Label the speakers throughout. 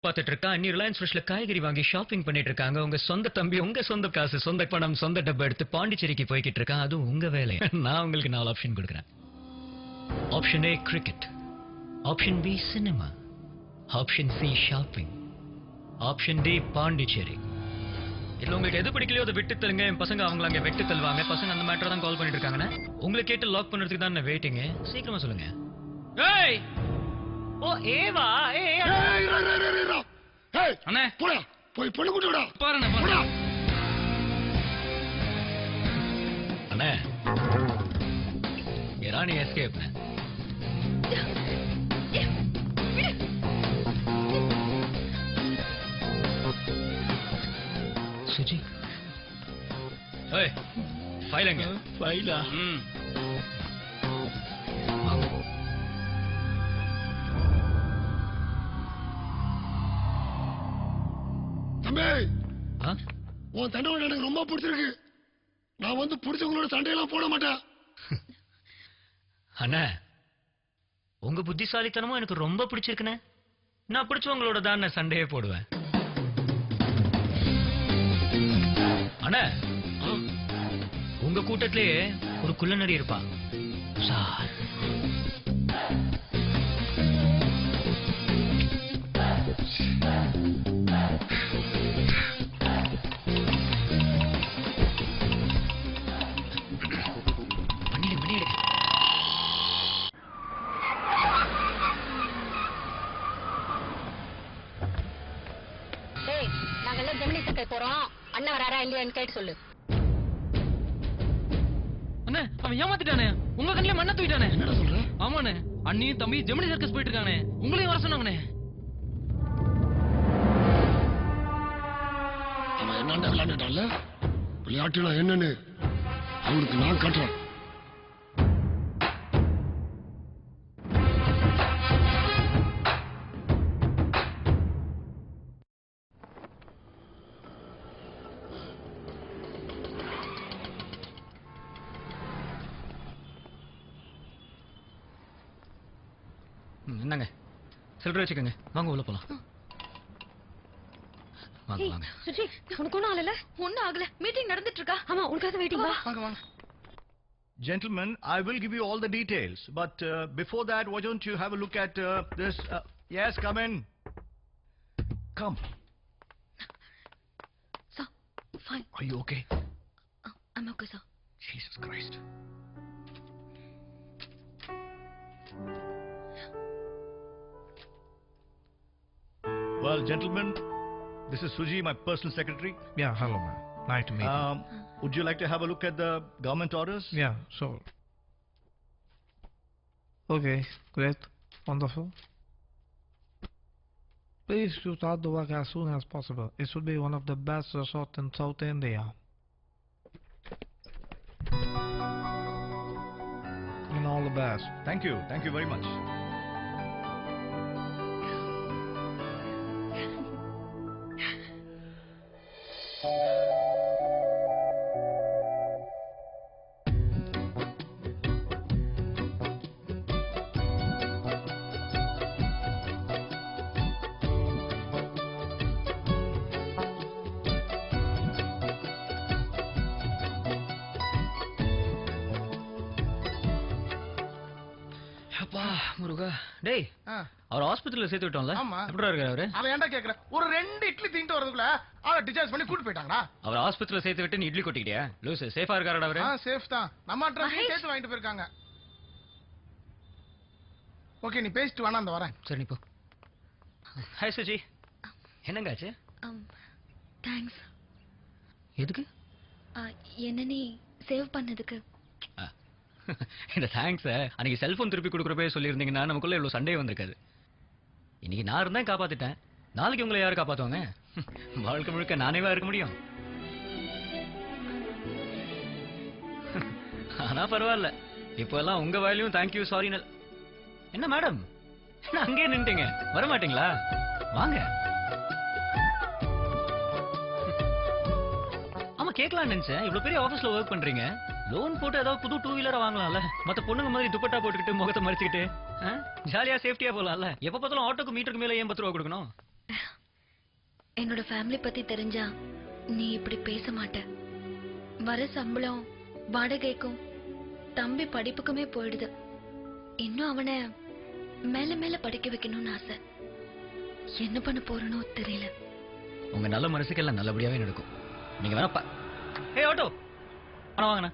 Speaker 1: பார்த்துட்டு இருக்கா. அன்னி ரிலையன்ஸ் ஃப்ரெஷ்ல காய்கறி வாங்கி ஷாப்பிங் பண்ணிட்டு இருக்காங்க. உங்க சொந்த தம்பி உங்க சொந்த காசு சொந்த பணம் சொந்த டப்பா எடுத்து பாண்டிச்சேரிக்கு போய்கிட்டு இருக்கான். அதுவும் உங்க வேலை. நான் உங்களுக்கு 4 ஆப்ஷன் கொடுக்குறேன். Option A cricket, option B cinema, option C shopping, option D Pondicherry. இல்ல உங்களுக்கு எது பிடிக்கலையோ அதை விட்டு தருங்க. என் பசங்க அவங்கள அங்க வெட்டு தள்ளுவாங்க. பசங்க அந்த மேட்டர் தான் கால் பண்ணிட்டு இருக்காங்கண்ணே. உங்களை கேட்டு லாக் பண்ணுறதுக்கு தான் நான் வெயிட்டிங்க. சீக்கிரமா சொல்லுங்க. ஏய் ஓ ஏவா ஏய்
Speaker 2: அண்ணே போடா போய் பொண்ணு கூட்டுடா
Speaker 1: பாருண்ணே
Speaker 2: போடா.
Speaker 1: அண்ணே ராணி எஸ்கேப். சுஜி ஏய் ஃபைல் எங்க? ஃபைலா?
Speaker 2: தம்பி உன் தண்டோட எனக்கு ரொம்ப பிடிச்சிருக்கு. நான் வந்து பிடிச்சவங்களோட சண்டையெல்லாம் போட மாட்டேன்.
Speaker 1: அண்ணா உங்க புத்திசாலித்தனமும் எனக்கு ரொம்ப பிடிச்சிருக்குண்ணே. நான் பிடிச்சவங்களோட தான் சண்டையே போடுவேன். அண்ணா உங்க கூட்டத்திலேயே ஒரு குள்ளநரி இருப்பா சார்.
Speaker 3: நாங்கெல்லாம் ஜெமினி சர்க்கஸ் போறோம். அண்ணா வராரா இல்லையான்னு கேட்டு சொல்லு.
Speaker 4: அண்ணே அவன் ஏமாத்திட்டானே. உங்க கண்ணில மண்ணை தூக்கிட்டானே.
Speaker 2: என்ன சொல்ற?
Speaker 4: ஆமாண்ணே அண்ணியும் தம்பி ஜெமினி சர்க்கஸ் போயிட்டு இருக்கானே. உங்களையும் வர சொன்னாங்கண்ணே.
Speaker 2: அவன் என்னண்டா விளையாண்டுட்டான்ல. விளையாட்டுனா என்னன்னு அவனுக்கு நான் காட்டுறேன்.
Speaker 1: என்னங்க சில்லறை வச்சுக்கோங்க. வாங்க உள்ள போலாம். வாங்க வாங்க.
Speaker 3: சுஜி உனக்கு ஒன்றும் ஆகல? ஒன்றும் ஆகல. மீட்டிங் நடந்துட்டு இருக்கா? ஆமா உனக்காக வெயிட்டிங்.
Speaker 4: வாங்க வாங்க.
Speaker 5: Gentlemen, I will give you all the details, but before that, why don't you have a look at this? Yes, come in. Come.
Speaker 3: Sir, fine.
Speaker 5: Are you okay?
Speaker 3: I'm okay, sir.
Speaker 5: Jesus Christ. Well, gentlemen, this is Suji, my personal secretary.
Speaker 6: Yeah, hello, man. Nice to meet you.
Speaker 5: Would you like to have a look at the government orders?
Speaker 6: Yeah, sure. Okay, great. Wonderful. Please to start the work as soon as possible. It should be one of the best resorts in South India. And all the best.
Speaker 5: Thank you. Thank you very much.
Speaker 1: அப்பா முருகா. டேய் அவர் ஹாஸ்பிட்டல்ல சேர்த்து விட்டோம்ல.
Speaker 2: ஆமா.
Speaker 1: எப்படிடா இருக்காரு அவரு?
Speaker 2: அவன் ஏன்டா கேக்குற? ஒரு 2 இட்லி தின்ட்டு வரதுக்குள்ள அவளை டிஸ்சார்ஜ் பண்ணி கூட்டி போயிட்டாங்கடா.
Speaker 1: அவர் ஹாஸ்பிட்டல்ல சேர்த்து விட்டு நீ இட்லி கொட்டிக்கிட்டியா? லூசு சேஃபா இருக்காரடா அவரு?
Speaker 2: சேஃப் தான். நம்ம அட்ரஸ் சேர்த்து வாங்கிட்டு போயிருக்காங்க. ஓகே நீ பேசிட்டு வேணா அந்த வரேன்.
Speaker 1: சரி நீ போ. ஹாய் சுஜி. என்னங்க ஆச்சு?
Speaker 3: தேங்க்ஸ்.
Speaker 1: எதுக்கு?
Speaker 3: என்ன நீ சேவ் பண்ணதுக்கு.
Speaker 1: இந்த தேங்க்ஸ் அன்னைக்கு செல்போன் திருப்பி கொடுக்குறப்பே சொல்லியிருந்தீங்கன்னா நமக்குள்ள இவ்வளவு சண்டையே வந்திருக்காது. இன்னைக்கு நான் இருந்தேன் காப்பாத்திட்டேன். நாளைக்கு உங்களை யாரு காப்பாத்துவாங்க? வாழ்க்கை முழுக்க நானேவா இருக்க முடியும்? ஆனா பரவாயில்ல. இப்போ எல்லாம் உங்க வாயிலையும் தேங்க்யூ சாரி. என்ன மேடம் என்ன அங்கேயே நின்றுட்டீங்க? வர மாட்டீங்களா? வாங்க. ஆமா கேட்கலாம்னு நினைச்சேன். இவ்வளவு பெரிய ஆபீஸ்ல ஒர்க் பண்றீங்க. லோன் போட்டு ஏதாவது புது 2 வீலரை வாங்கலாம்ல. மத்த பொண்ணுங்க மாதிரி துப்பட்டா போட்டுக்கிட்டு முகத்தை மறைச்சிக்கிட்டு ஜாலியா சேஃப்டியா போலாம்ல. எப்ப பார்த்தாலும் ஆட்டோக்கு மீட்டருக்கு மேல ஏன் 10 ரூபா கொடுக்கணும்?
Speaker 3: என்னோட ஃபேமிலி பத்தி தெரிஞ்சா நீ இப்படி பேச மாட்ட. வர சம்பளம் வாடகைக்கும் தம்பி படிப்புக்குமே போயிடுது. இன்னும் அவனை மேல மேல படிக்க வைக்கணும்னு ஆசை. என்ன பண்ண போறனோ தெரியல.
Speaker 1: உங்க நல்ல மனசுக்கு எல்லாம் நல்லபடியாவே நடக்கும். நீங்க வேணா ஹே ஆட்டோ அண்ணா வாங்கண்ணா.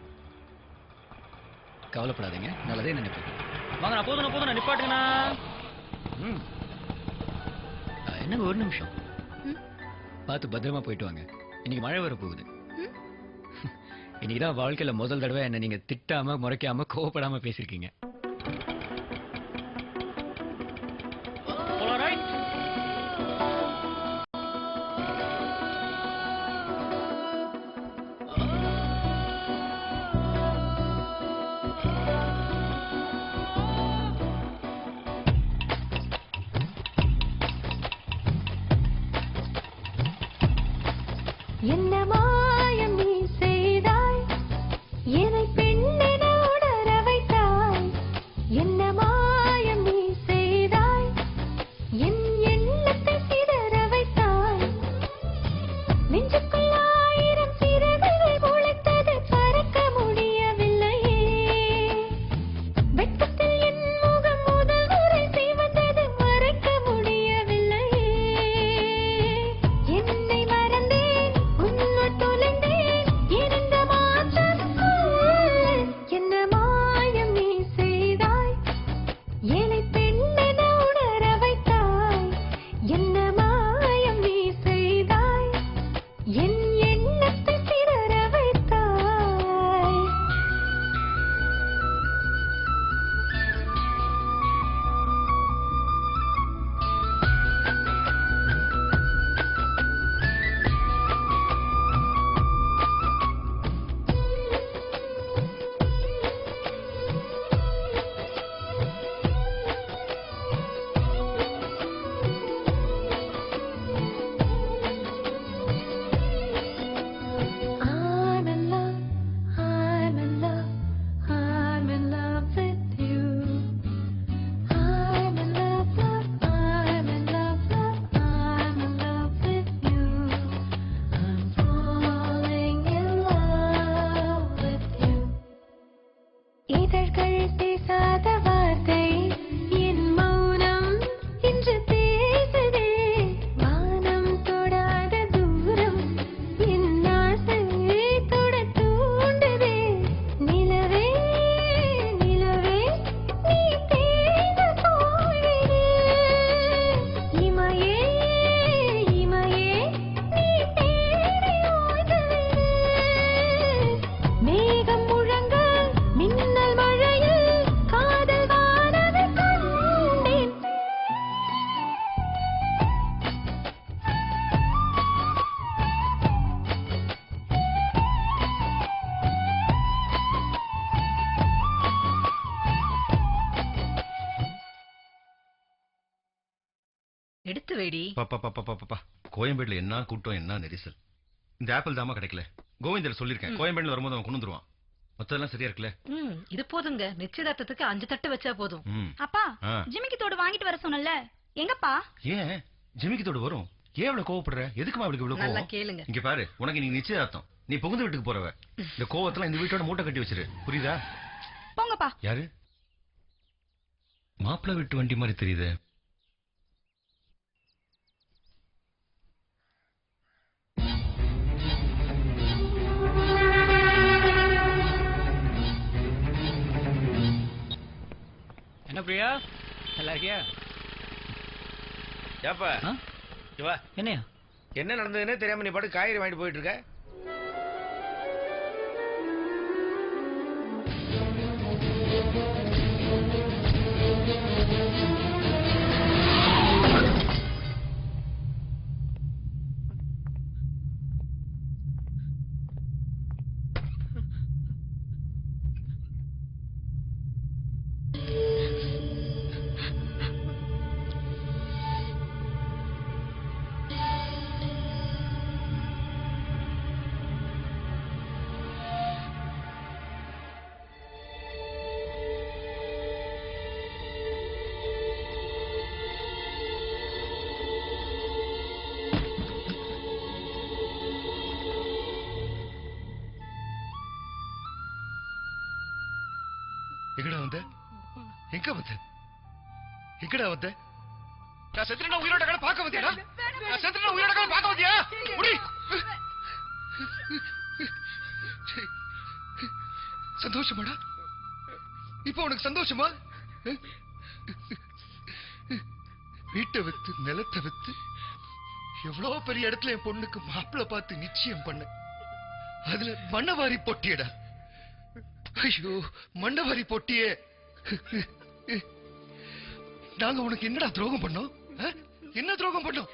Speaker 1: கவலைப்படாதீங்க, நல்லதே நினைப்பேன். வாங்கண்ணா, போதும் நிப்பாட்டுங்கண்ணா. என்னங்க ஒரு நிமிஷம் பார்த்து பத்திரமா போயிட்டு வாங்க. இன்னைக்கு மழை வர போகுது. இன்னைக்குதான் வாழ்க்கையில முதல் தடவை என்ன நீங்க திட்டாம முறைக்காம கோவப்படாம பேசிருக்கீங்க.
Speaker 7: என்ன மாயம் நீ செய்தாய், என்னை பெண்ணென உணர வைத்தாய். என்ன மாயம் நீ செய்தாய், என் எண்ணத்தை சிதற வைத்தாய். நெஞ்சுக்குள் ஆயிரம் சிறகுகள் முளைத்தது, பறக்க முடியவில்லையே. வெட்கத்தில் என் முகம் முதல் முறை சிவந்தது, மறைக்க முடியவில்லையே. என்னை மறந்தேன், உன்னுள் தொலைந்தேன், இந்த மாற்றம் சொல். என்ன மாயம் நீ செய்தாய், என்னை பெண்ணென உணர வைத்தாய். என்ன மாயம் நீ செய்தாய், என் எண்ணத்தை சிதற வைத்தாய். I'm in love, I'm in love, I'm in love with you. I'm in love, love, I'm in love, love, I'm in love with you. I'm falling in love with you. இதழ்கள் பேசாத வார்த்தை, என் மௌனம் இன்று பேசுதே. வானம் தொடாத தூரம், என் ஆசை தொட தூண்டுதே. நிலவே நிலவே நீ தேய்ந்து போய்விடு. இமையே இமையே நீ தேடி ஓய்ந்துவிடு. மேகம் முழங்க மின்னல் மழையில் காதல் வானவில் கண்டேன்.
Speaker 8: எடுத்து வைடி.
Speaker 9: பாப்பா கோயம்பேடுல என்ன கூட்டம், என்ன நெரிசல். இந்த ஆப்பிள் தாமா கிடைக்கல. கோவிந்தர் சொல்லிருக்கேன், கோயம்பேடுல வரும்போது அவன் கொண்டு வந்துருவான். மத்ததெல்லாம் சரியா இருக்குல்ல?
Speaker 8: இது போதுங்க. நிச்சயதார்த்தத்துக்கு 5 தட்டு வச்சா போதும்.
Speaker 3: அப்பா
Speaker 9: ஆ.
Speaker 3: ஜிமிக்கி தோடு வாங்கிட்டு வர சொன்னல, எங்கப்பா?
Speaker 9: ஏன் ஜிமிக்கி தோடு வரும்? ஏன் இவ்வளவு கோவப்படுற? எதுக்குமா அவளுக்கு இவ்வளவு
Speaker 8: நல்லா
Speaker 9: கோவம்?
Speaker 8: கேளுங்க.
Speaker 9: இங்க பாரு, உனக்கு நீ நிச்சயதார்த்தம், நீ புகுந்து வீட்டுக்கு போறவ. இந்த கோவத்தெல்லாம் இந்த வீட்டோட மூட்டை கட்டி வச்சிரு, புரியுதா?
Speaker 3: போங்கப்பா.
Speaker 9: யாரு? மாப்பிள்ளை வீட்டு வண்டி மாதிரி தெரியுது.
Speaker 1: என்ன பிரியா, நல்லா இருக்கியா?
Speaker 10: ஏப்பா
Speaker 1: ஆ?
Speaker 10: சிவா,
Speaker 1: என்னையா?
Speaker 10: என்ன நடந்ததுன்னே தெரியாம நீ பாட்டு காய்கறி வாங்கிட்டு போயிட்டு இருக்க.
Speaker 9: எங்கடா வந்த? எங்க வந்த? எங்கடா வந்த? நான் செத்துனா உயிரோட கால பார்க்க வந்தியாடா? நான் செத்துனா உயிரோட கால பார்க்க வந்தியா? முடி. சந்தோஷமாடா? இப்போ உனக்கு சந்தோஷமா? வீட்டை வித்து நிலத்தை வித்து எவ்வளவு பெரிய இடத்துல என் பொண்ணுக்கு மாப்பிள்ளை பார்த்து நிச்சயம் பண்ண. அதுல மண்ணவாரி பொட்டியடா. ஐயோ மண்ணவாரி பொட்டியே. நாங்க உனக்கு என்னடா துரோகம் பண்ணோம்? என்ன துரோகம் பண்ணோம்?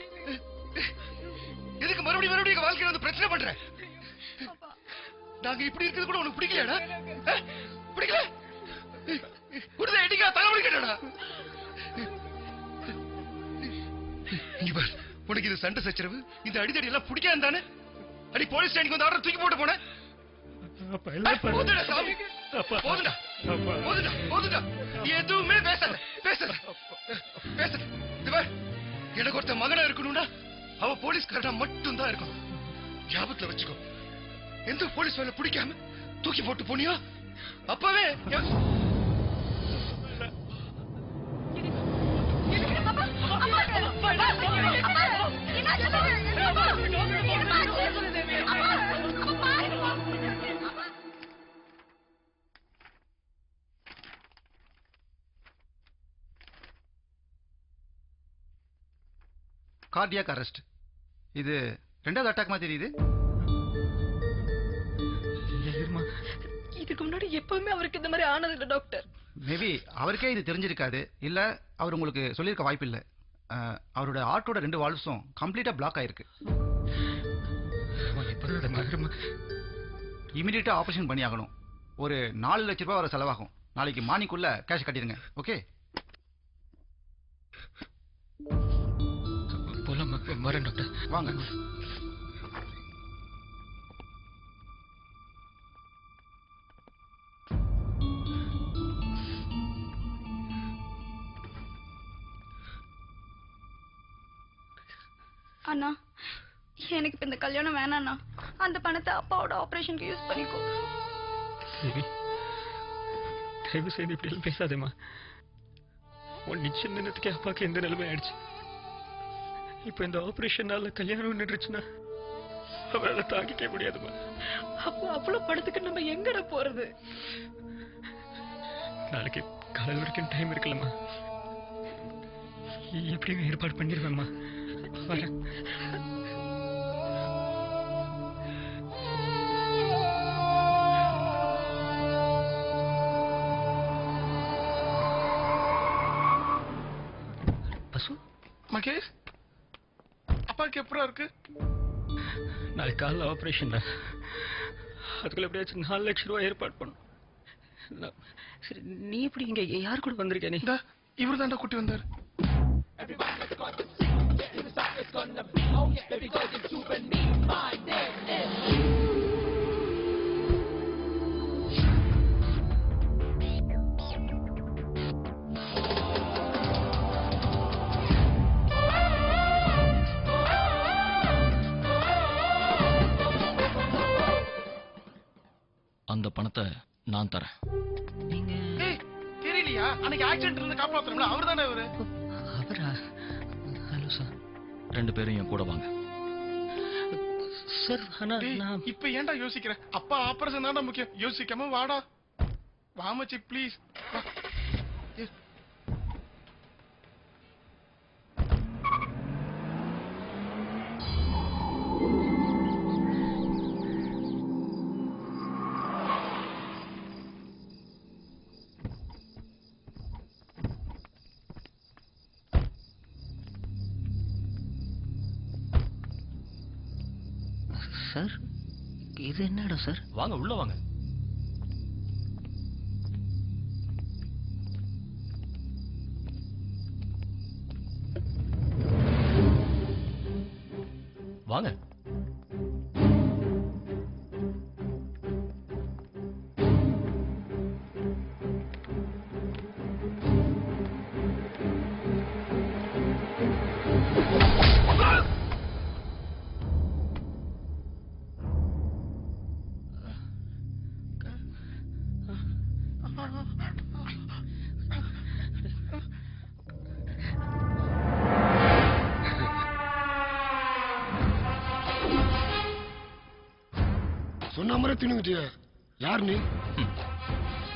Speaker 9: எதுக்கு மறுபடியும் மறுபடியும் வாழ்க்கையில வந்து பிரச்சனை பண்ற? நாங்க இப்படி இருக்கிறது கூட உனக்கு பிடிக்கலடா? பிடிக்கல? உடனே எடிக்கா தலைவலி கேட்டடா. இங்க பாரு, உனக்கு இது சண்டை சச்சரவு இந்த அடிதடி எல்லாம் பிடிக்காது தானே? அடி போலீஸ் ஸ்டேஷனுக்கு வந்து ஆர்டர் தூக்கி போட்டு போன. போதுடா சாமி, போதுடா போதுடா போதுடா. எதுவுமே பேசல பேசல பேசல. இது பாரு, எனக்கு ஒருத்த மகனா இருக்கணும்னா அவ போலீஸ்காரனா மட்டும் தான் இருக்கணும். ஞாபகத்துல வச்சுக்கோ. எந்த போலீஸ் வேலை பிடிக்காம தூக்கி போட்டு போனியோ அப்பவே
Speaker 5: கார்டியாக் அரெஸ்ட். இது ரெண்டாவது அட்டாக் மாதிரி தெரியுது.
Speaker 8: இதுக்கு முன்னாடி எப்பவுமே அவருக்கு இந்த மாதிரி ஆனது இல்ல டாக்டர்.
Speaker 5: மேபி அவருக்கே இது தெரிஞ்சிருக்காது, இல்ல அவர் உங்களுக்கு சொல்லியிருக்க வாய்ப்பு இல்லை. அவரோட ஹார்ட்டோட 2 வால்வ்ஸும் கம்ப்ளீட்டா பிளாக் ஆயிருக்கு. இமிடியேட்டா ஆபரேஷன் பண்ணி ஆகணும். ஒரு 4 லட்சம் ரூபாய் வர செலவாகும். நாளைக்கு மார்னிங்குள்ள கேஷ் கட்டிடுங்க. ஓகே?
Speaker 1: போலாம், வரேன் டாக்டர்.
Speaker 5: வாங்க.
Speaker 11: அண்ணா, எனக்கு இப்ப இந்த கல்யாணம் வேணாண்ணா. அந்த பணத்தை அப்பாவோட ஆபரேஷனுக்கு யூஸ் பண்ணிக்கோ.
Speaker 1: தயவு செய்து இப்படி எல்லாம் பேசாதேம்மா. உன் நிச்சயம் தினத்துக்கே அப்பாக்கு எந்த நிலைமை ஆயிடுச்சு. இப்ப இந்த ஆபரேஷனால கல்யாணம் நின்றுச்சுன்னா அவரால் தாங்கிக்க முடியாதுமா.
Speaker 8: அப்போ அவ்வளவு படத்துக்கு நம்ம எங்கட போறது?
Speaker 1: நாளைக்கு காலையில் வரைக்கும் டைம் இருக்குல்லம்மா. எப்படியும் ஏற்பாடு பண்ணிடுவேம்மா. வரேன். பசு
Speaker 2: மகேஷ், அப்பாக்கு எப்படா இருக்கு?
Speaker 1: நாளைக்கு காலையில் ஆபரேஷன் தான். அதுக்குள்ள எப்படியாச்சும் 4 லட்சம் ரூபாய் ஏற்பாடு பண்ணும். சரி, நீ எப்படி இங்க யார் கூட வந்திருக்க? நீ
Speaker 2: இவர் தாண்டா கூட்டி வந்தார்.
Speaker 1: அந்த பணத்தை நான் தரேன்.
Speaker 2: தெரியலையா? அன்னைக்கு ஆக்சிடென்ட் இருந்து காப்பாத்தணும்ல, அவர் தானே அவரு.
Speaker 1: அவரா? ஹலோ சார், 2 பேரும் என் கூட வாங்க சார்.
Speaker 2: இப்ப ஏன்டா யோசிக்கிற? அப்பா ஆபரேஷன் தான்டா முக்கியம். யோசிக்காம வாடா. வாமச்சி ப்ளீஸ்.
Speaker 1: சார், இது என்ன இடம் சார்?
Speaker 9: வாங்க, உள்ள வாங்க. வாங்க.
Speaker 2: சொன்ன மாதிரி தின்னுக்கிட்டிய யார் நீ?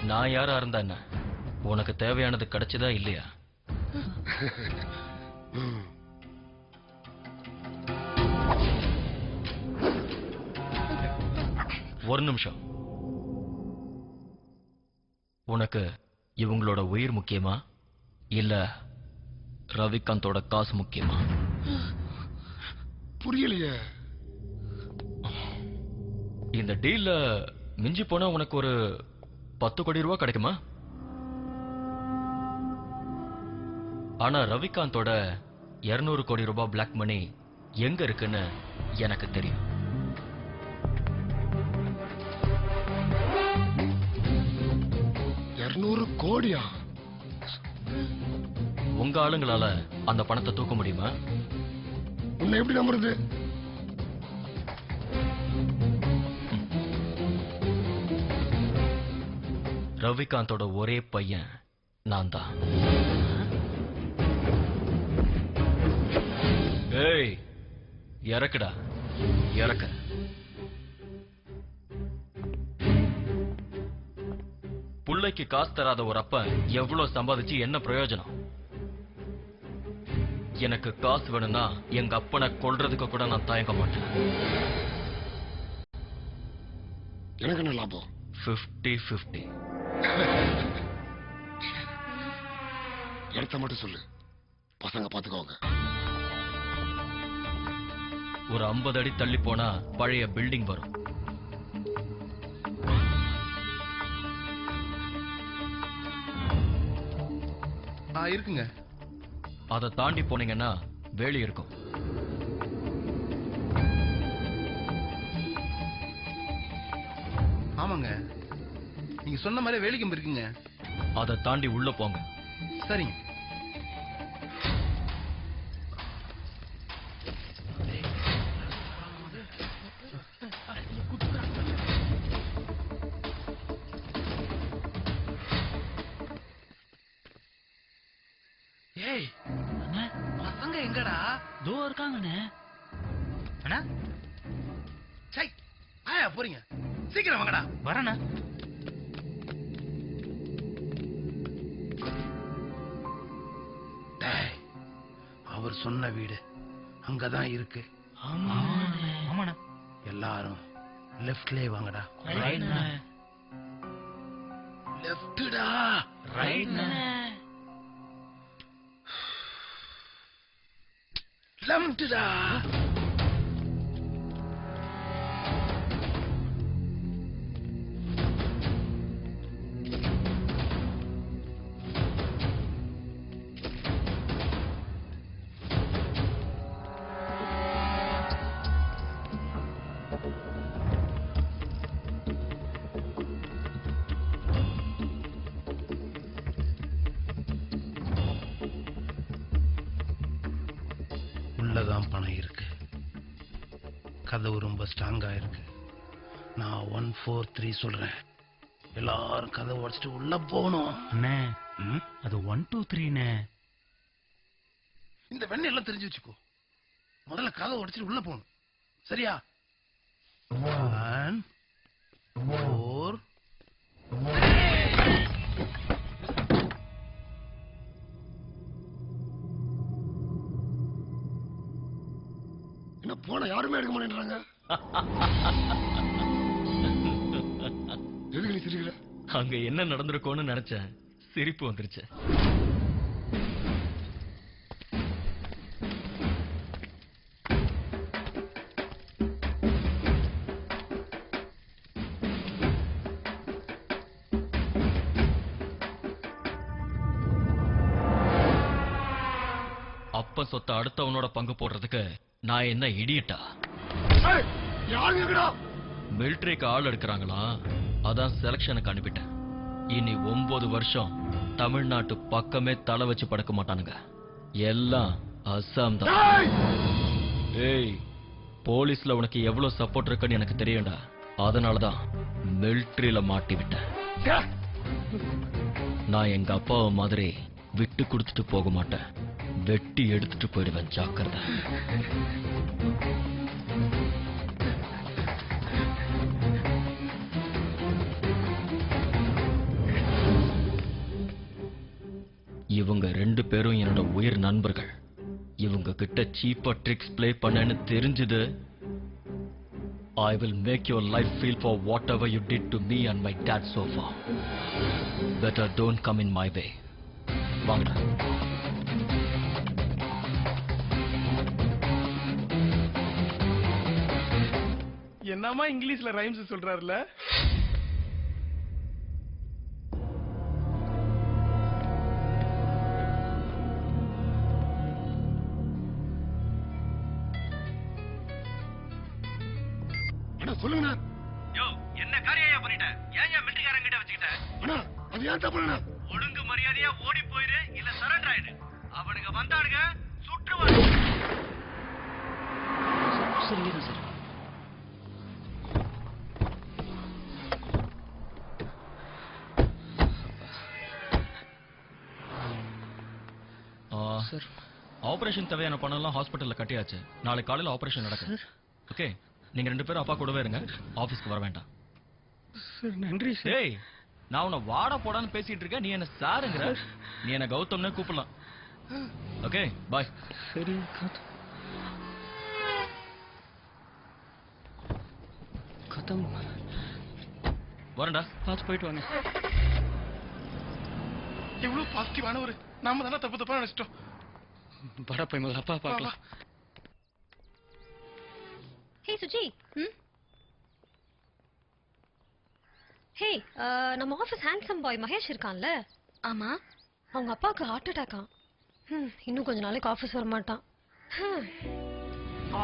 Speaker 12: நான் யாரா இருந்தா என்ன, உனக்கு தேவையானது கிடைச்சதா இல்லையா? ஒரு நிமிஷம். உனக்கு இவங்களோட உயிர் முக்கியமா இல்ல ரவிகாந்தோட காசு முக்கியமா?
Speaker 2: புரியலையே.
Speaker 12: இந்த டீல்ல மிஞ்சி போனா உனக்கு ஒரு 10 கோடி ரூபாய் கிடைக்குமா? ஆனா ரவிகாந்தோட 200 கோடி ரூபாய் பிளாக் மணி எங்க இருக்குன்னு எனக்கு தெரியும்.
Speaker 2: கோடியா?
Speaker 12: உங்க ஆளுங்களால அந்த பணத்தை தூக்க முடியுமா?
Speaker 2: உன்னை எப்படி நம்புறது?
Speaker 12: ரவிகாந்தோட ஒரே பையன் நான் தான். ஏய், இறக்குடா, இறக்க. புள்ளைக்கு காசு தராத ஒரு அப்பன் எவ்வளவு சம்பாதிச்சு என்ன பிரயோஜனம்? எனக்கு காசு வேணும்னா எங்க அப்பனை கொல்றதுக்கு கூட நான் தயங்க மாட்டேன்.
Speaker 2: எனக்கு என்ன லாபம்?
Speaker 12: 50-50.
Speaker 2: இடத்த மட்டும் சொல்லு, பசங்க பாத்துக்கோங்க.
Speaker 12: ஒரு 50 அடி தள்ளி போனா பழைய பில்டிங் வரும்.
Speaker 9: இருக்குங்க.
Speaker 12: அதை தாண்டி போனீங்கன்னா வேலி இருக்கும்.
Speaker 9: ஆமாங்க, நீங்க சொன்ன மாதிரி வேலிக்கும் இருக்குங்க.
Speaker 12: அதை தாண்டி உள்ள போங்க.
Speaker 9: சரிங்க.
Speaker 4: ஏய் பசங்க எங்கடா? தோ இருக்காங்கண்ணே. அண்ணா
Speaker 9: சை, ஆயா போறீங்க, சீக்கிரம் வாங்கடா.
Speaker 4: வரண்ணா.
Speaker 9: அவர் சொன்ன வீடு அங்கதான் இருக்கு.
Speaker 4: ஆமாண்ணா.
Speaker 9: எல்லாரும் லெஃப்ட்லயே வாங்கடா.
Speaker 4: ரைட்ண்ணா.
Speaker 9: லெஃப்ட்டா?
Speaker 4: ரைட்ண்ணா.
Speaker 9: லெஃப்ட்டா? உள்ளதான் பணம் இருக்கு. கதவு ரொம்ப ஸ்ட்ராங்கா இருக்கு. நான் 143 சொல்றேன். எல்லாரும் கதவை உடைச்சிட்டு உள்ள போகணும்.
Speaker 4: அண்ணே அது 123ண்ணே.
Speaker 9: இந்த வெண்ணெய் எல்லாம் தெரிஞ்சு வச்சுக்கோ. முதல்ல கதவை உடைச்சிட்டு உள்ள போகணும். சரியா? 1 4
Speaker 2: என்ன போன யாருமே எடுக்க மாட்டேன்றாங்க. எதுக்கு நீ சிரிக்கல?
Speaker 12: அங்க என்ன நடந்திருக்கோன்னு நினைச்சேன், சிரிப்பு வந்துருச்சு. அப்ப சொத்த அடுத்தவனோட பங்கு போடுறதுக்கு நான் என்ன இடியட்டா? மிலிட்டரிக்கு ஆள் எடுக்கிறாங்களா? அதான் செலக்ஷனுக்கு அனுப்பிட்டேன். இனி 9 வருஷம் தமிழ்நாட்டு பக்கமே தலை வச்சு படுக்க மாட்டானுங்க. எல்லாம் அசாம் தான். ஏய், போலீஸ்ல உனக்கு எவ்வளவு சப்போர்ட் இருக்குன்னு எனக்கு தெரியும்டா. அதனாலதான் மிலிட்டரியில மாட்டி விட்டேன். நான் எங்க அப்பாவை மாதிரி விட்டு கொடுத்துட்டு போக மாட்டேன். வெட்டி எடுத்துட்டு போயிடுவேன், ஜாக்கிரதை. பேரும் என்னோட உயிர் நண்பர்கள். இவங்க கிட்ட சீப்பா ட்ரிக்ஸ் ப்ளே பண்ணேன்னு தெரிஞ்சது, I will make your life feel for whatever you did to me and my dad so far. Better don't come in my way. வாங்கடா.
Speaker 13: என்னமா இங்கிலீஷ்ல ரைம்ஸ் சொல்றாருல?
Speaker 2: அண்ணா சொல்லுங்கண்ணா.
Speaker 5: யோ என்ன காரியம் பண்ணிட்ட? ஏன் மிலிட்டரிக்காரங்க கிட்ட வச்சுக்கிட்ட?
Speaker 2: அண்ணா அது ஏன் தப்புண்ணா?
Speaker 5: ஒழுங்கு மரியாதையா ஓடி போயிரு, இல்ல சரண்டர் ஆயிடு. அவனுங்க வந்தானுங்க சுற்றுவாங்க.
Speaker 1: சரிங்க சார்.
Speaker 12: சார், ஆபரேஷன் தேவையான பணம் எல்லாம் ஹாஸ்பிட்டல்ல கட்டியாச்சு. நாளைக்கு காலையில ஆபரேஷன் நடக்கும். ஓகே, நீங்க 2 பேரும் அப்பா கூடவே இருங்க. ஆபீஸ்க்கு வர வேண்டாம்.
Speaker 13: சார் நன்றி சார்.
Speaker 12: டேய், நான் உன்னை வாடா போடான்னு பேசிட்டு இருக்கேன், நீ என்ன சாருங்கற? நீ என்ன கௌதம்னு கூப்பிடலாம். ஓகே, பாய்.
Speaker 13: சரி. கதம்
Speaker 12: வரேன்டா.
Speaker 13: பார்த்து போயிட்டு வாங்க.
Speaker 9: இவ்வளவு பாசிட்டிவான ஒரு நாம தானே தப்பு தப்பா நினைச்சிட்டோம்.
Speaker 13: படா போய் முதல்ல அப்பா பார்க்கலாம்.
Speaker 14: ஹே சுஜி. ஹே, நம்ம ஆஃபீஸ் ஹேண்ட்ஸம் பாய் மகேஷ் இருக்கான்ல?
Speaker 3: ஆமா.
Speaker 14: அவங்க அப்பாவுக்கு ஹார்ட் அட்டாக்கா. இன்னும் கொஞ்ச நாளைக்கு ஆஃபீஸ் வர மாட்டான்.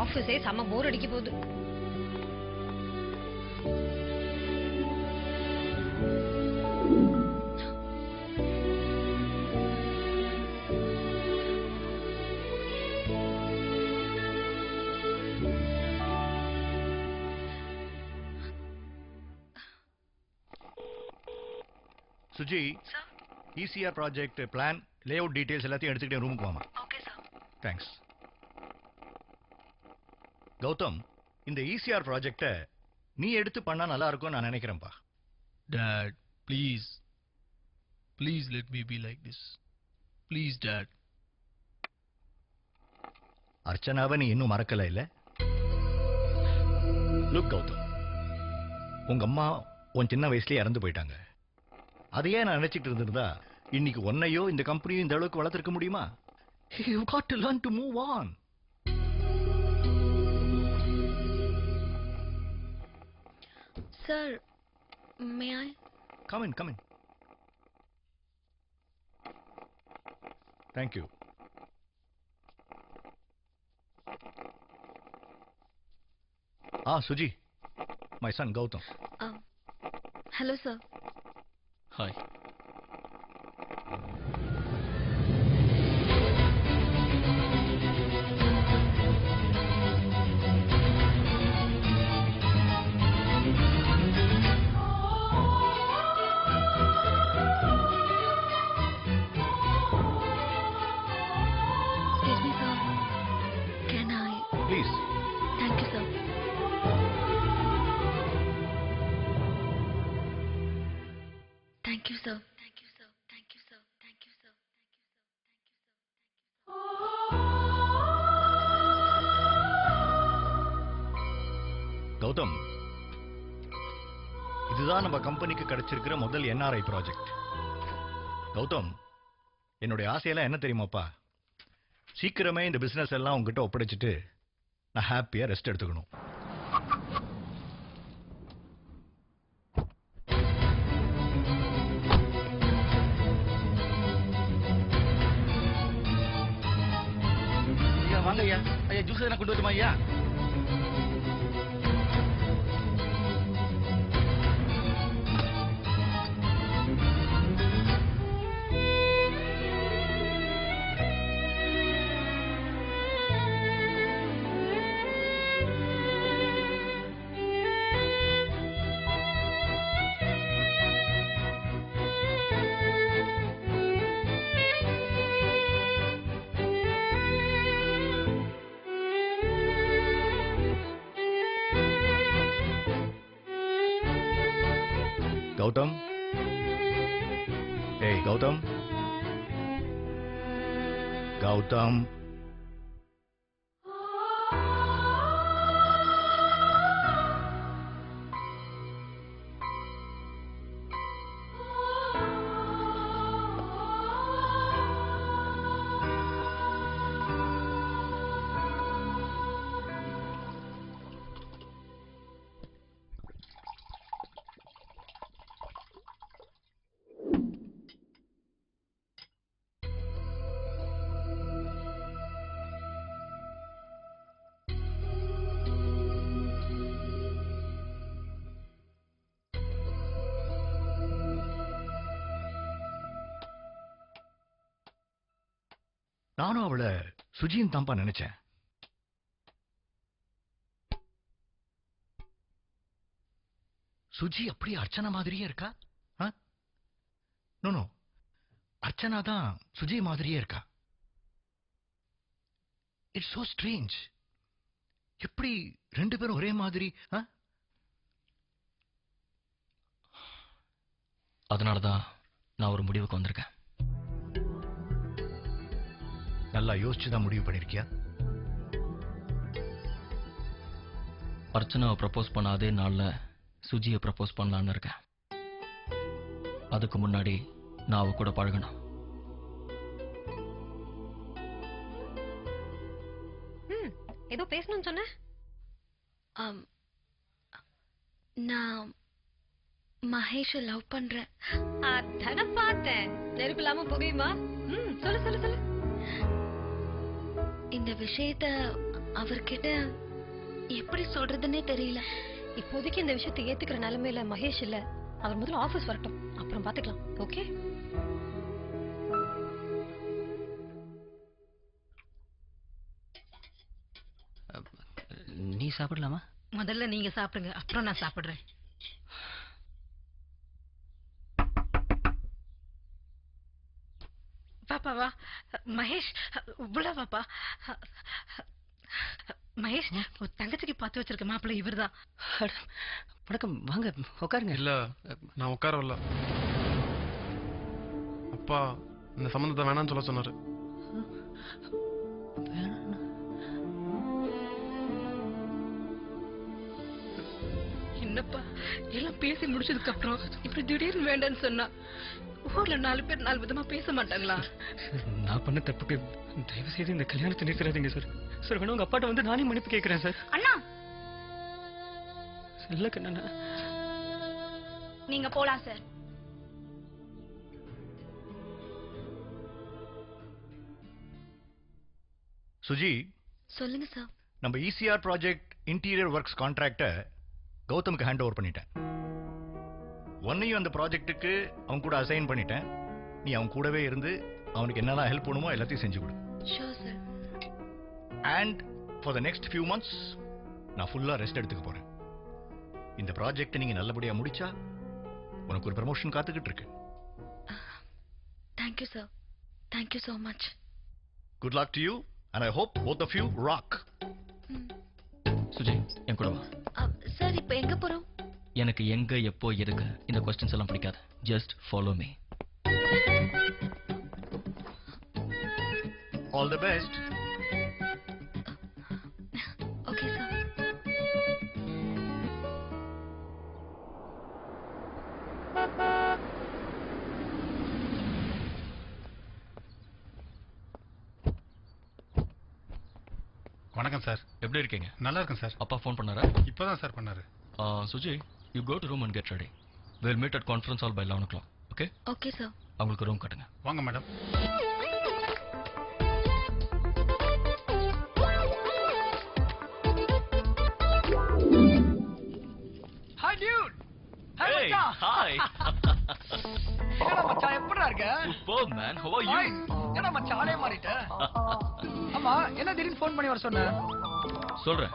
Speaker 14: ஆஃபீஸே செம்ம போர் அடிக்க போகுது.
Speaker 5: Suji, ECR project plan, layout details எல்லாத்தையும் எடுத்துக்கிட்டே ரூமுக்கு வாமா.
Speaker 3: Okay sir.
Speaker 5: தேங்க்ஸ். கௌதம், இந்த ECR ப்ராஜெக்டை நீ எடுத்து பண்ணா நல்லா இருக்கும்னு நான் நினைக்கிறேன்ப்பா.
Speaker 15: Dad, please. Please let me be like this. Please, Dad.
Speaker 5: அர்ச்சனாவை நீ இன்னும் மறக்கல இல்ல? லுக் கௌதம், உங்க அம்மா உன் சின்ன வயசுலயே இறந்து போயிட்டாங்க. அதையே நான் நினைச்சிட்டு இருந்திருந்தா இன்னைக்கு உன்னையோ இந்த கம்பெனியும் இந்த அளவுக்கு வளர்த்திருக்க முடியுமா? You got to learn to move on.
Speaker 3: Sir, may I?
Speaker 5: Come in, come in. Thank you. Suji, my son Gautam.
Speaker 3: Hello, sir.
Speaker 12: Hi.
Speaker 3: Excuse me, sir. Can I?
Speaker 5: Please.
Speaker 3: Thank you, sir. Thank you, sir. Thank you, sir. Thank you, sir. Thank you, sir.
Speaker 5: Gautham, இதுதான் நம்ம கம்பெனிக்கு கிடைச்சிருக்கிற முதல் NRI project. Gautham, என்னுடைய ஆசையெல்லாம் என்ன தெரியுமாப்பா? சீக்கிரமே இந்த business எல்லாம் உங்ககிட்ட ஒப்படைச்சிட்டு நான் ஹாப்பியா ரெஸ்ட் எடுத்துக்கணும்.
Speaker 10: ஐயா வாங்க ஐயா. ஐயா ஜூஸ் எதனா கொண்டு வரட்டுமா ஐயா?
Speaker 5: கௌதம், ஏய் கௌதம், கௌதம் நானும் அவளை சுஜியும் தான்ப்பா நினைச்சேன். சுஜி அப்படியே அர்ச்சனா மாதிரியே இருக்கா? நோ அர்ச்சனா தான் சுஜி மாதிரியே இருக்கா. It's so strange. எப்படி ரெண்டு பேரும் ஒரே மாதிரி?
Speaker 12: அதனாலதான் நான் ஒரு முடிவுக்கு வந்திருக்கேன்.
Speaker 5: நல்லா யோசிச்சுதான் முடிவு பண்ணிருக்கியா?
Speaker 12: அர்ச்சனாவை ப்ரப்போஸ் பண்ண அதே நாள்ல சுஜியை ப்ரப்போஸ் பண்ணலான்னு இருக்கேன். அதுக்கு முன்னாடி நான் அவ கூட பழகணும்.
Speaker 14: ஏதோ பேசணும்னு சொன்ன?
Speaker 3: நான் மகேஷ லவ் பண்றேன்.
Speaker 14: அதான பார்த்தேன். நெருப்பு இல்லாம புகையுமா? சொல்லு சொல்லு சொல்லு.
Speaker 3: இந்த விஷயத்த அவர்கிட்ட எப்படி சொல்றதுன்னே தெரியல.
Speaker 14: இப்போதைக்கு இந்த விஷயத்தை ஏத்துக்கிற நிலைமையில மகேஷ் இல்ல. அவர் முதல்ல ஆபீஸ் வரட்டும், அப்புறம் பாத்துக்கலாம். ஓகே?
Speaker 13: நீ சாப்பிடலாமா?
Speaker 8: முதல்ல நீங்க சாப்பிடுங்க, அப்புறம் நான் சாப்பிடுறேன். பாப்பா வா. மகேஷ் உள்ள வாப்பா. மகேஷ், தங்கச்சிக்கு பார்த்து வச்சிருக்க மாப்பிள்ளை இவர்தான்.
Speaker 13: வணக்கம், வாங்க உட்காருங்க.
Speaker 16: இல்ல நான் உட்கார வரல. அப்பா இந்த சம்பந்தத்தை வேணாம்னு சொல்ல சொன்னாரு.
Speaker 8: என்னப்பா எல்லாம் பேசி முடிச்சதுக்கு அப்புறம் இப்படி திடீர்னு வேண்டான்னு சொன்னா ஊர்ல 4 பேர் 4 விதமா பேச மாட்டாங்களா?
Speaker 13: நான் பண்ண தப்புக்கு தயவு செய்து இந்த கல்யாணத்தை நிறுத்துறாதீங்க சார். சார் வேணும் உங்க அப்பாட்ட வந்து நானே மன்னிப்பு கேட்கிறேன் சார்.
Speaker 11: அண்ணா
Speaker 13: இல்ல கண்ணா,
Speaker 11: நீங்க போலாம் சார்.
Speaker 5: சுஜி,
Speaker 3: சொல்லுங்க சார்.
Speaker 5: நம்ம இசிஆர் ப்ராஜெக்ட் இன்டீரியர் ஒர்க்ஸ் கான்ட்ராக்டை கௌதமுக்கு ஹேண்ட் ஓவர் பண்ணிட்டேன். ஒன்னையும் அந்த ப்ராஜெக்ட்டுக்கு அவன் கூட அசைன் பண்ணிட்டேன். நீ அவன் கூடவே இருந்து அவனுக்கு என்னெல்லாம் ஹெல்ப் பண்ணுமோ எல்லாத்தையும் செஞ்சு கொடு.
Speaker 3: Sure sir.
Speaker 5: And for the next few months நான் ஃபுல்லா ரெஸ்ட் எடுத்துக்க போறேன். இந்த ப்ராஜெக்ட் நீங்க நல்லபடியா முடிச்சா உனக்கு ஒரு ப்ரமோஷன் காத்துக்கிட்டு இருக்கு.
Speaker 3: Thank you sir. Thank you so much.
Speaker 5: Good luck to you and I hope both of you rock.
Speaker 12: Suji, என் கூட வா.
Speaker 3: சார் இப்போ எங்க போறோம்?
Speaker 12: எனக்கு எங்க எப்போ எதுக்கு இந்த क्वेश्चंस எல்லாம் பிடிக்காது. Just follow me.
Speaker 5: All the best.
Speaker 3: Okay sir.
Speaker 16: வணக்கம் சார்.
Speaker 12: எப்படி இருக்கீங்க?
Speaker 16: நல்லா இருக்கேன் சார்.
Speaker 12: அப்பா ஃபோன் பண்ணாரா?
Speaker 16: இப்பதான் சார் பண்ணாரு.
Speaker 12: Suji, you go to room and get ready. We'll meet at conference hall by 11 o'clock. Okay?
Speaker 3: Okay sir.
Speaker 12: அவங்களுக்கு ரூம் காட்டுங்க.
Speaker 16: வாங்க madam.
Speaker 10: Hi dude. Hi
Speaker 12: Hey,
Speaker 10: மச்சான்.
Speaker 12: hi.
Speaker 10: என்னடா மச்சான் எப்படிடா இருக்க?
Speaker 12: Superb man. How are you?
Speaker 10: Nice. என்னடா மச்சான் ஆளே மாறிட்ட? ஆமா, என்ன திடீர்னு ஃபோன் பண்ணி வர சொன்ன?
Speaker 12: சொல்றேன்.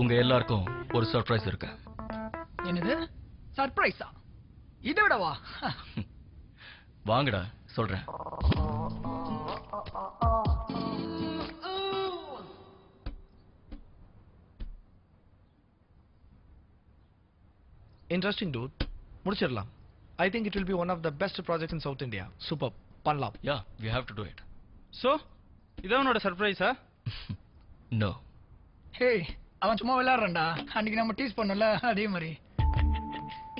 Speaker 12: உங்க எல்லாருக்கும் ஒரு சர்ப்ரைஸ் இருக்கு.
Speaker 10: என்னது? சர்ப்ரைஸா? இதை விடவா?
Speaker 12: வாங்கடா, சொல்றேன்.
Speaker 6: Interesting dude. முடிச்சிடலாம். I think it will be one of the best projects in South India. Superb. Panlam.
Speaker 12: Yeah, we have to do it.
Speaker 10: So இதான் உன்னோட சர்ப்ரைஸா?
Speaker 12: No.
Speaker 10: ஹே அவன் சும்மா விளையாடுறான்டா. அன்னைக்கு நம்ம டீஸ் பண்ணோம்ல அதே மாதிரி.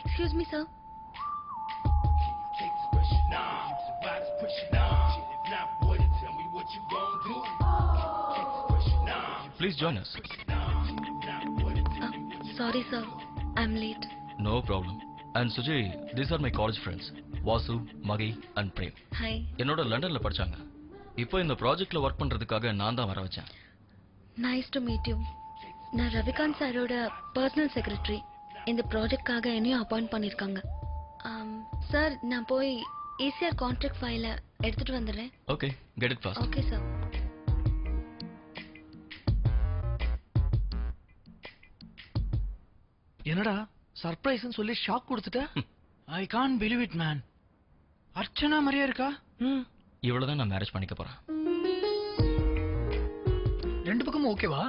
Speaker 3: Excuse me sir.
Speaker 12: Please join us.
Speaker 3: Sorry sir, I'm late.
Speaker 12: No problem. And Sujay, these are my college friends. Vasu, Maggie and Prem.
Speaker 3: Hi.
Speaker 12: என்னோட லண்டன்ல படிச்சாங்க. இப்போ இந்த ப்ராஜெக்ட்ல ஒர்க் பண்றதுக்காக நான் தான் வர வச்சேன்.
Speaker 3: Nice to meet you. நான் ரவிகாந்த் சாரோட பர்சனல் செக்ரட்டரி. இந்த ப்ராஜெக்ட்காக என்னையும் அப்பாயிண்ட் பண்ணிருக்காங்க. சார் நான் போய் ஈசிஆர் கான்ட்ராக்ட் ஃபைலை எடுத்துட்டு வந்துடுறேன்.
Speaker 12: Okay, get it fast.
Speaker 3: Okay sir.
Speaker 10: என்னடா சர்ப்ரைஸ்னு சொல்லி ஷாக் கொடுத்துட்ட? I can't believe it man. Archana மாதிரியே இருக்கா?
Speaker 12: இவ்வளவுதான் நான் மேரேஜ் பண்ணிக்க போறேன்.
Speaker 10: ரெண்டு பக்கமும் ஓகேவா?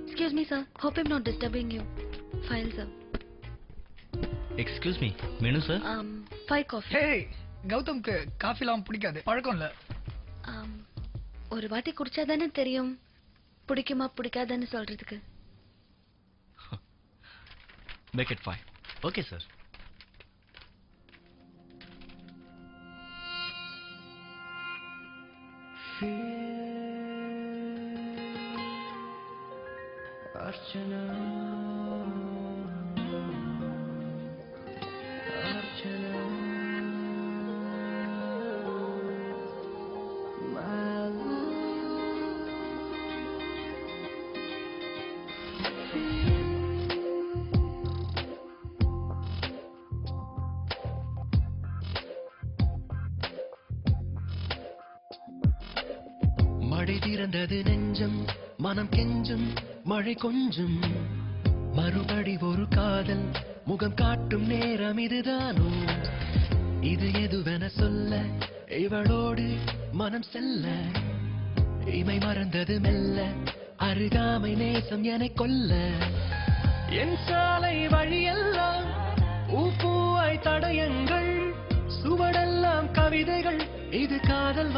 Speaker 3: Excuse me sir, hope I'm not disturbing you. File sir.
Speaker 12: Excuse me, menu sir?
Speaker 3: 5 coffee.
Speaker 10: ஹே கௌதம்க்கு காஃபிலாம் பிடிக்காது, பழக்கம் இல்ல.
Speaker 3: ஒரு வாட்டி குடிச்சாதானே தெரியும் பிடிக்குமா பிடிக்காதான்னு சொல்றதுக்கு.
Speaker 12: Make it 5.
Speaker 5: Okay, sir.
Speaker 7: Archana, Archana, my love.
Speaker 17: மழை திறந்தது நெஞ்சம் மனம் கெஞ்சும் மழை கொஞ்சம் மறுபடி ஒரு காதல் முகம் காட்டும் நேரம் இதுதானோ இது எதுவென சொல்ல இவளோடு மனம் செல்ல இமை மறந்தது மெல்ல அருகாமை நேசம் என கொல்ல என் சாலை வழியெல்லாம் பூவாய் தடயங்கள் சுவடெல்லாம் கவிதைகள் இது காதல்